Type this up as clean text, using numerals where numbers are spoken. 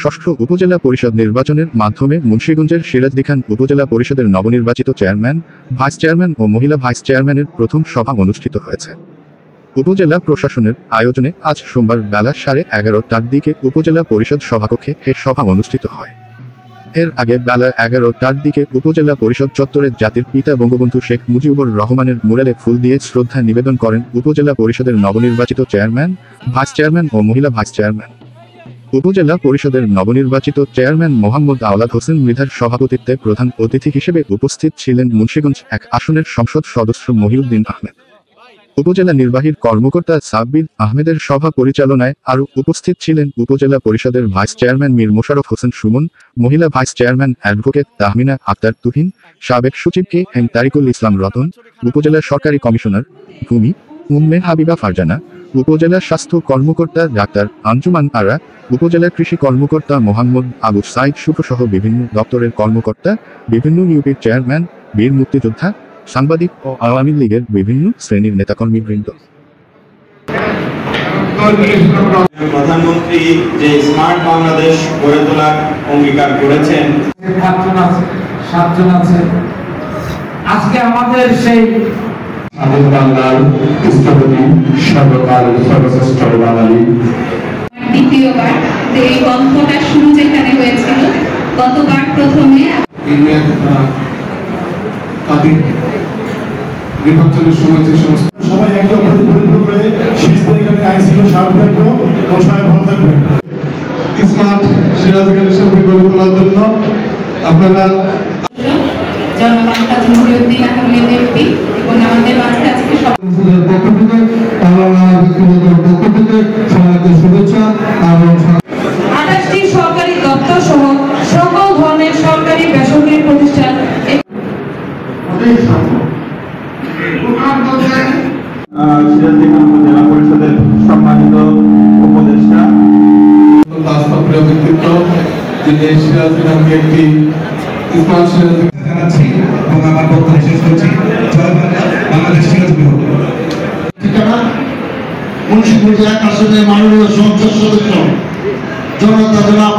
ষষ্ঠ উপজেলা পরিষদ নির্বাচনের মাধ্যমে মুন্সিগঞ্জের সিরাজদি খান উপজেলা পরিষদের নবনির্বাচিত চেয়ারম্যান, ভাইস চেয়ারম্যান ও মহিলা ভাইস চেয়ারম্যানের প্রথম সভা অনুষ্ঠিত হয়েছে। উপজেলা প্রশাসনের আয়োজনে আজ সোমবার বেলা 11:30টার দিকে উপজেলা পরিষদ সভাকক্ষে এ সভা অনুষ্ঠিত হয়। এর আগে বেলা 11টার দিকে উপজেলা পরিষদ চত্বরে জাতির পিতা বঙ্গবন্ধু শেখ মুজিবুর রহমানের মুরালে ফুল দিয়ে শ্রদ্ধা নিবেদন করেন উপজেলা পরিষদের নবনির্বাচিত চেয়ারম্যান, ভাইস চেয়ারম্যান ও মহিলা ভাইস চেয়ারম্যান। উপজেলা পরিষদের নবনির্বাচিত চেয়ারম্যান মোহাম্মদ আওলাদ হোসেন মৃধার সভাপতিত্বে প্রধান অতিথি হিসেবে উপস্থিত ছিলেন মুন্সিগঞ্জ 1 আসনের সংসদ সদস্য মহিউদ্দিন আহমেদ। উপজেলা নির্বাহীর কর্মকর্তা সাব্বির আহমেদের সভা পরিচালনায় আরও উপস্থিত ছিলেন উপজেলা পরিষদের ভাইস চেয়ারম্যান মীর মোশাররফ হোসেন সুমন, মহিলা vice chairman advocate Tahmina Akter Tuhin, সাবেক সচিব কে এম তারিকুল ইসলাম রতন, উপজেলা সরকারি কমিশনার ভূমি উম্মে হাবিবা ফারজানা, উপজেলা স্বাস্থ্য কর্মকর্তা ডাক্তার আঞ্জুমান আরা, উপজেলা কৃষি কর্মকর্তা মোহাম্মদ আবু সাইদ সহ বিভিন্ন দপ্তরের কর্মকর্তা, বিভিন্ন ইউপির চেয়ারম্যান, বীর মুক্তিযোদ্ধা, সাংবাদিক ও আওয়ামী লীগের বিভিন্ন শ্রেণীর নেতাকর্মীবৃন্দ। প্রধানমন্ত্রী যে স্মার্ট বাংলাদেশ গড়ে তোলার অঙ্গীকার করেছেন, 7জন আছে। আজকে আমাদের সেই বাংলার স্থপতি সর্বকাল সর্বশ্রেষ্ঠ বাঙালি দ্বিতীয়বার এই গল্পটা শুরু যেখানে হয়েছিল, গতবার প্রথমে নির্বাচনের সময় যে সমস্ত সবাই একদম করে এখানে আইসিইউ সার্ভ থাকবো ও সবাই ভালো থাকবে। স্মার্ট সিরাজগঞ্জের সাথে গড়ে তোলার জন্য আপনারা জনগণ কাজী মহিউদ্দিন আহমেদ এমপি এবং আমাদের মাঝে আজকে পক্ষ থেকে পক্ষ থেকে সবাইকে শুভেচ্ছা এবং 28টি সরকারি দপ্তর সহ সকল ধরনের সরকারি বেসরকারি প্রতিষ্ঠান সিরাজদি খান উপজেলা পরিষদের সম্মানিত উপদেষ্টা, বাস্তবপ্রিয় ব্যক্তিত্ব যিনি সিরাজদি খানকে একটি স্মার্ট সিরাজদি জানাচ্ছি এবং আমার বক্তব্য শেষ করছি। জয় বাংলা, বাংলাদেশ চিরজীবী হোক। ঠিকানা মুন্সিগঞ্জ 1 আসনের মাননীয় সংসদ সদস্য জনতা জনাব